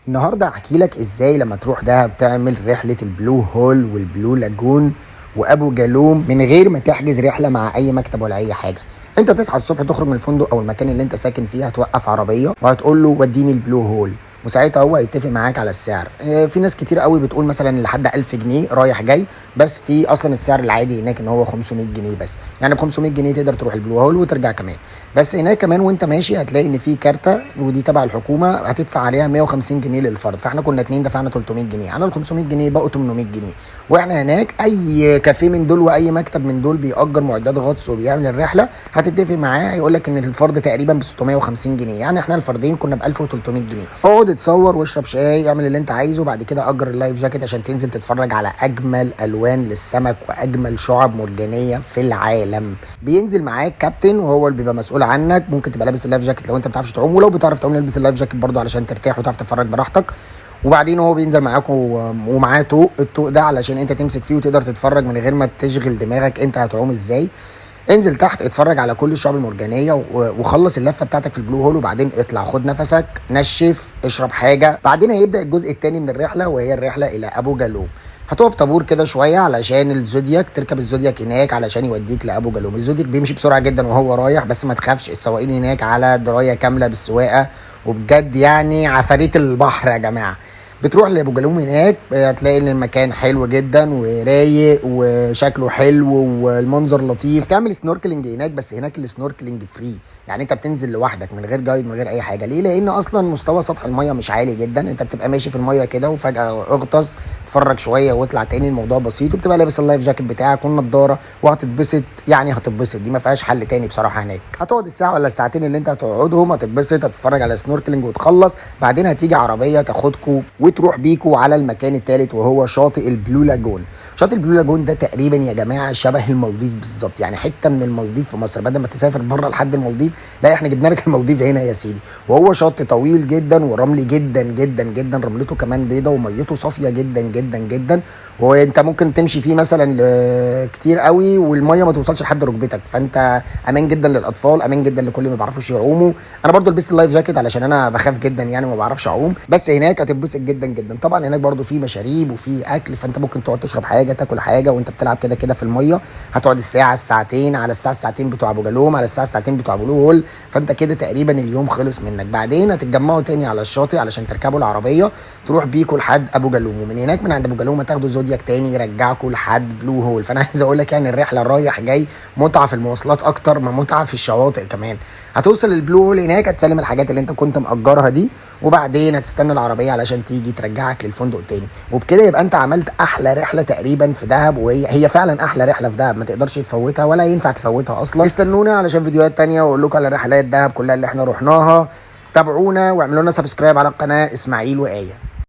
النهارده هحكي لك ازاي لما تروح دهب تعمل رحله البلو هول والبلو لاجون وابو جالوم من غير ما تحجز رحله مع اي مكتب ولا اي حاجه. انت تصحى الصبح تخرج من الفندق او المكان اللي انت ساكن فيه، هتوقف عربيه وهتقول له وديني البلو هول، وساعتها هو هيتفق معاك على السعر. في ناس كتير قوي بتقول مثلا لحد 1000 جنيه رايح جاي، بس في اصلا السعر العادي هناك ان هو 500 جنيه بس، يعني ب 500 جنيه تقدر تروح البلو هول وترجع كمان. بس هناك كمان وانت ماشي هتلاقي ان في كارته، ودي تبع الحكومه، هتدفع عليها 150 جنيه للفرد، فاحنا كنا اتنين دفعنا 300 جنيه على ال 500 جنيه بقوا 800 جنيه. واحنا هناك اي كافيه من دول واي مكتب من دول بيأجر معدات غطس وبيعمل الرحله، هتتفق معاه هيقول لك ان الفرد تقريبا ب 650 جنيه، يعني احنا الفردين كنا ب 1300 جنيه. اقعد اتصور واشرب شاي، اعمل اللي انت عايزه، بعد كده اجر اللايف جاكيت عشان تنزل تتفرج على اجمل الوان للسمك واجمل شعب مرجانيه في العالم. بينزل معاك كابتن وهو اللي بيبقى مسؤول عنك، ممكن تبقى لابس اللايف جاكيت لو انت ما بتعرفش تعوم، ولو بتعرف تعوم البس اللايف جاكيت برضه علشان ترتاح وتعرف تتفرج براحتك. وبعدين هو بينزل معاك ومعاه طوق، الطوق ده علشان انت تمسك فيه وتقدر تتفرج من غير ما تشغل دماغك انت هتعوم ازاي. انزل تحت اتفرج على كل الشعب المرجانيه وخلص اللفه بتاعتك في البلو هول، وبعدين اطلع خد نفسك، نشف، اشرب حاجه. بعدين هيبدا الجزء الثاني من الرحله، وهي الرحله الى ابو جالوم. هتقف طابور كده شويه علشان الزودياك، تركب الزودياك هناك علشان يوديك لابو جالوم. الزودياك بيمشي بسرعه جدا وهو رايح، بس ما تخافش، السواقين هناك على درايه كامله بالسواقه، وبجد يعني عفاريت البحر يا جماعه. بتروح لابو جالوم هناك، هتلاقي ان المكان حلو جدا ورايق وشكله حلو والمنظر لطيف. تعمل سنوركلينج هناك، بس هناك السنوركلينج فري، يعني انت بتنزل لوحدك من غير جايد من غير اي حاجه. ليه؟ لان اصلا مستوى سطح الميه مش عالي جدا، انت بتبقى ماشي في الميه كده وفجاه اغطس، تتفرج شويه واطلع تاني، الموضوع بسيط، وبتبقى لابس اللايف جاكيت بتاعك والنضاره وهتتبسط، يعني هتتبسط، دي ما فيهاش حل تاني بصراحه. هناك هتقعد الساعه ولا الساعتين اللي انت هتقعدهم، هتتبسط، هتتفرج على سنوركلينج وتخلص. بعدين هتيجي عربيه تاخدكوا وتروح بيكوا على المكان الثالث، وهو شاطئ البلو لاجون. شاطئ البلو لاجون ده تقريبا يا جماعه شبه المالديف بالظبط، يعني حته من المالديف في مصر، بدل ما تسافر بره لحد المالديف، لا احنا جبنا لك المالديف هنا يا سيدي. وهو شط طويل جدا ورملي جدا جدا جدا، رملته كمان بيضه وميته صافيه جدا جدا جدا، وانت ممكن تمشي فيه مثلا كتير قوي والميه ما توصلش لحد ركبتك، فانت امان جدا للاطفال، امان جدا لكل ما بيعرفوش يعوموا. انا برضو لبست اللايف جاكيت علشان انا بخاف جدا يعني وما بعرفش اعوم، بس هناك هتتبسط جدا جدا. طبعا هناك برضو في مشاريب وفي اكل، فانت ممكن تقعد تشرب حاجه، تاكل حاجه وانت بتلعب كده كده في الميه. هتقعد الساعه الساعتين، على الساعه الساعتين بتوع ابو جالوم، على الساعه الساعتين بتوع بلو هول، فانت كده تقريبا اليوم خلص منك. بعدين هتتجمعوا تاني على الشاطئ علشان تركبوا العربيه تروح بيكوا لحد ابو جالوم، ومن هناك من عند ابو جالوم هتاخدوا زودياك تاني يرجعكم لحد بلو هول. فانا عايز اقول لك يعني الرحله رايح جاي متعه في المواصلات اكتر ما متعه في الشواطئ كمان. هتوصل البلو هول هناك، هتسلم الحاجات اللي انت كنت مأجرها دي، وبعدين هتستنى العربيه علشان تيجي ترجعك للفندق تاني. وبكده يبقى انت عملت احلى رحله تقريبا في دهب، وهي فعلا احلى رحله في دهب، ما تقدرش تفوتها ولا ينفع تفوتها اصلا. استنونا علشان فيديوهات تانية واقول لكم على رحلات دهب كلها اللي احنا رحناها. تابعونا واعملوا لنا سبسكرايب على القناه اسماعيل وآية.